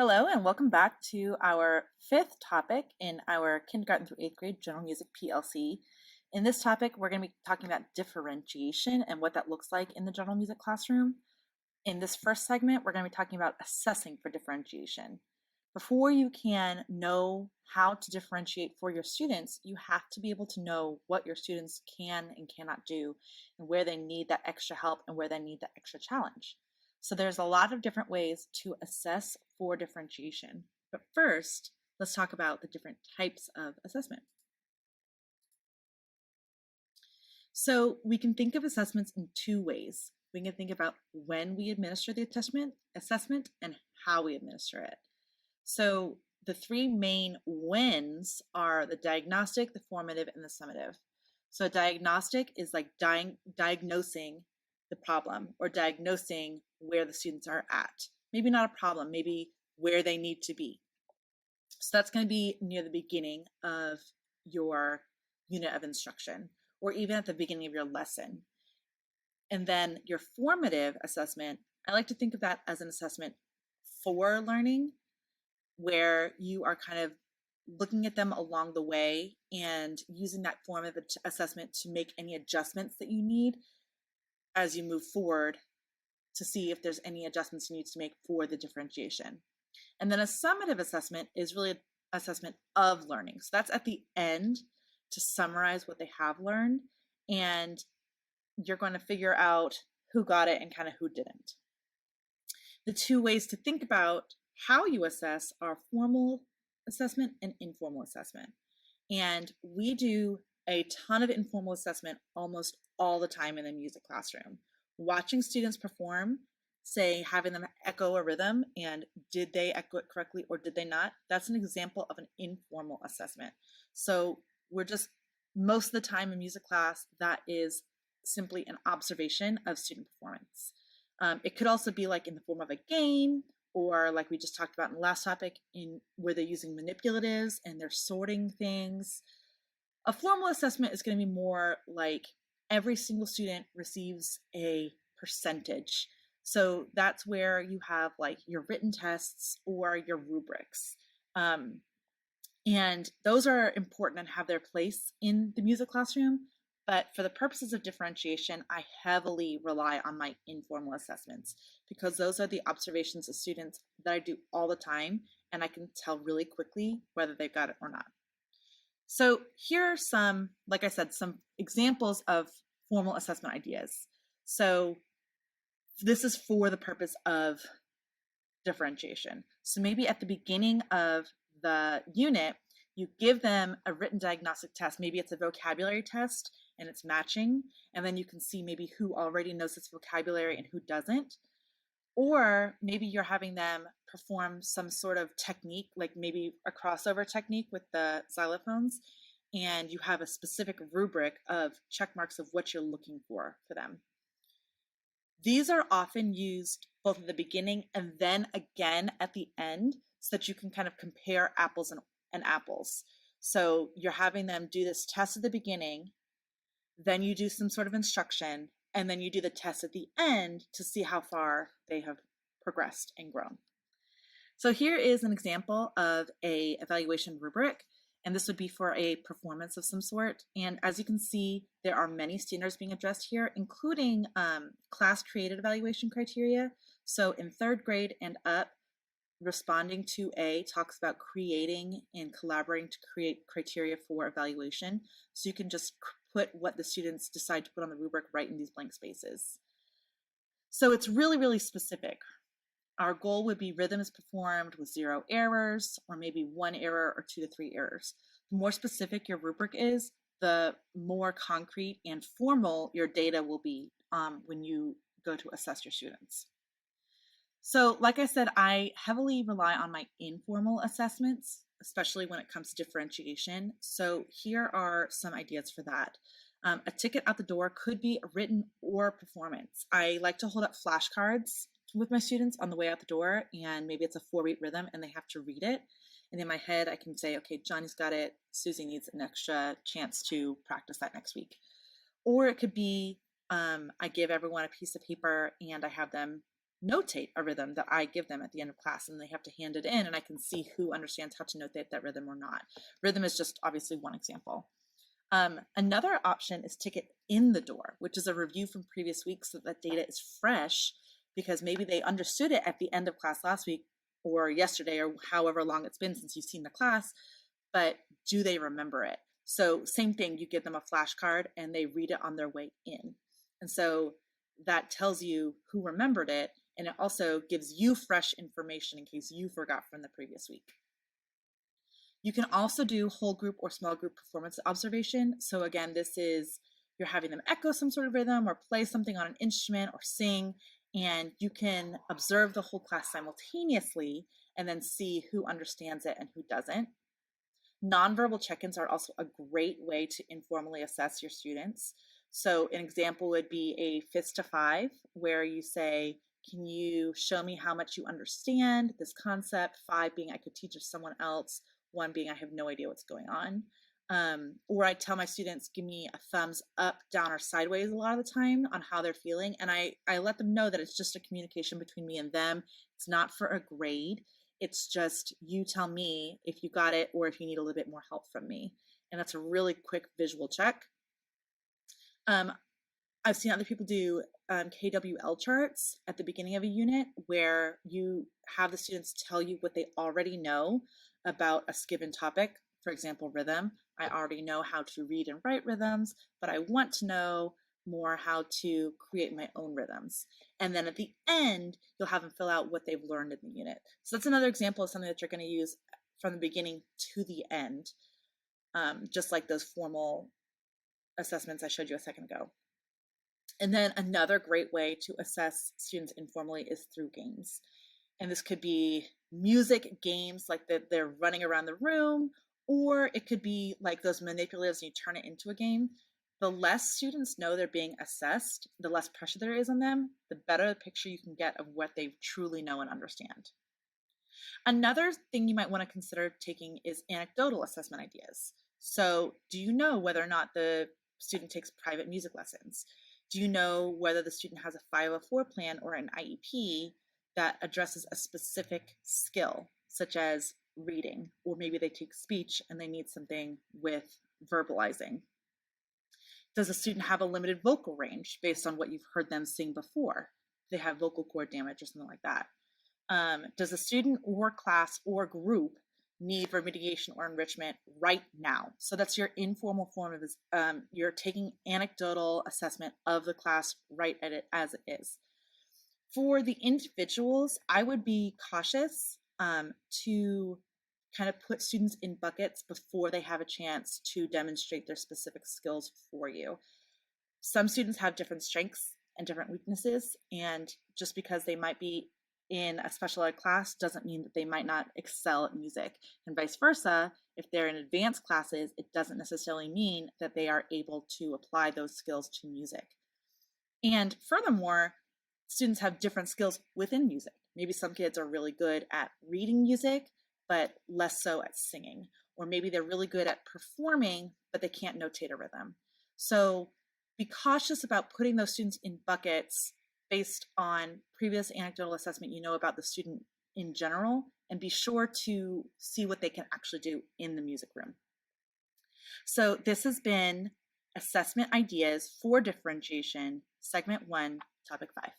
Hello and welcome back to our fifth topic in our kindergarten through eighth grade general music PLC. In this topic, we're going to be talking about differentiation and what that looks like in the general music classroom. In this first segment, we're going to be talking about assessing for differentiation. Before you can know how to differentiate for your students, you have to be able to know what your students can and cannot do and where they need that extra help and where they need that extra challenge. So there's a lot of different ways to assess for differentiation. But first, let's talk about the different types of assessment. So we can think of assessments in two ways. We can think about when we administer the assessment and how we administer it. So the three main whens are the diagnostic, the formative, and the summative. So diagnostic is like diagnosing the problem or diagnosing where the students are at. Maybe not a problem, maybe where they need to be. So that's going to be near the beginning of your unit of instruction or even at the beginning of your lesson. And then your formative assessment, I like to think of that as an assessment for learning, where you are kind of looking at them along the way and using that formative assessment to make any adjustments that you need as you move forward to see if there's any adjustments you need to make for the differentiation. And then a summative assessment is really an assessment of learning. So that's at the end to summarize what they have learned, and you're going to figure out who got it and kind of who didn't. The two ways to think about how you assess are formal assessment and informal assessment. And we do a ton of informal assessment almost all the time in the music classroom. Watching students perform, say having them echo a rhythm and did they echo it correctly or did they not? That's an example of an informal assessment. So we're just, most of the time in music class, that is simply an observation of student performance. It could also be like in the form of a game, or like we just talked about in the last topic, in where they're using manipulatives and they're sorting things. A formal assessment is going to be more like every single student receives a percentage. So that's where you have like your written tests or your rubrics. And those are important and have their place in the music classroom. But for the purposes of differentiation, I heavily rely on my informal assessments because those are the observations of students that I do all the time, and I can tell really quickly whether they've got it or not. So here are some, like I said, some examples of formal assessment ideas. So this is for the purpose of differentiation. So maybe at the beginning of the unit, you give them a written diagnostic test. Maybe it's a vocabulary test and it's matching, and then you can see maybe who already knows this vocabulary and who doesn't. Or maybe you're having them perform some sort of technique, like maybe a crossover technique with the xylophones, and you have a specific rubric of check marks of what you're looking for them. These are often used both at the beginning and then again at the end so that you can kind of compare apples and apples. So you're having them do this test at the beginning, then you do some sort of instruction, and then you do the test at the end to see how far they have progressed and grown. So here is an example of a evaluation rubric, and this would be for a performance of some sort. And as you can see, there are many standards being addressed here, including class-created evaluation criteria. So in third grade and up, responding to A talks about creating and collaborating to create criteria for evaluation. So you can just put what the students decide to put on the rubric right in these blank spaces. So it's really, really specific. Our goal would be rhythms performed with 0 errors, or maybe 1 error or 2 to 3 errors. The more specific your rubric is, the more concrete and formal your data will be when you go to assess your students. So like I said, I heavily rely on my informal assessments, especially when it comes to differentiation. So here are some ideas for that. A ticket out the door could be written or performance. I like to hold up flashcards with my students on the way out the door, and maybe it's a 4-beat rhythm and they have to read it. And in my head, I can say, okay, Johnny's got it. Susie needs an extra chance to practice that next week. Or it could be I give everyone a piece of paper and I have them notate a rhythm that I give them at the end of class, and they have to hand it in, and I can see who understands how to notate that rhythm or not. Rhythm is just obviously one example. Another option is ticket in the door, which is a review from previous weeks so that data is fresh, because maybe they understood it at the end of class last week or yesterday or however long it's been since you've seen the class, but do they remember it? So same thing, you give them a flashcard and they read it on their way in. And so that tells you who remembered it, and it also gives you fresh information in case you forgot from the previous week. You can also do whole group or small group performance observation. So again, this is you're having them echo some sort of rhythm or play something on an instrument or sing, and you can observe the whole class simultaneously and then see who understands it and who doesn't. Nonverbal check-ins are also a great way to informally assess your students. So an example would be a fist to 5, where you say, can you show me how much you understand this concept? 5 being I could teach it to someone else, 1 being I have no idea what's going on. Or I tell my students, give me a thumbs up, down, or sideways a lot of the time on how they're feeling. And I let them know that it's just a communication between me and them. It's not for a grade. It's just you tell me if you got it or if you need a little bit more help from me. And that's a really quick visual check. I've seen other people do KWL charts at the beginning of a unit where you have the students tell you what they already know about a given topic. For example, rhythm. I already know how to read and write rhythms, but I want to know more how to create my own rhythms. And then at the end, you'll have them fill out what they've learned in the unit. So that's another example of something that you're going to use from the beginning to the end, just like those formal assessments I showed you a second ago. And then another great way to assess students informally is through games. And this could be music games like that they're running around the room, or it could be like those manipulatives and you turn it into a game. The less students know they're being assessed, the less pressure there is on them, the better the picture you can get of what they truly know and understand. Another thing you might want to consider taking is anecdotal assessment ideas. So do you know whether or not the student takes private music lessons? Do you know whether the student has a 504 plan or an IEP that addresses a specific skill, such as reading, or maybe they take speech and they need something with verbalizing? Does a student have a limited vocal range based on what you've heard them sing before? They have vocal cord damage or something like that. Does a student or class or group need remediation or enrichment right now? So that's your informal form of you're taking anecdotal assessment of the class right at it as it is. For the individuals, I would be cautious to kind of put students in buckets before they have a chance to demonstrate their specific skills for you. Some students have different strengths and different weaknesses, and just because they might be in a special ed class doesn't mean that they might not excel at music, and vice versa. If they're in advanced classes, it doesn't necessarily mean that they are able to apply those skills to music. And furthermore, students have different skills within music. Maybe some kids are really good at reading music, but less so at singing. Or maybe they're really good at performing, but they can't notate a rhythm. So be cautious about putting those students in buckets based on previous anecdotal assessment you know about the student in general, and be sure to see what they can actually do in the music room. So this has been Assessment Ideas for Differentiation, Segment 1, Topic 5.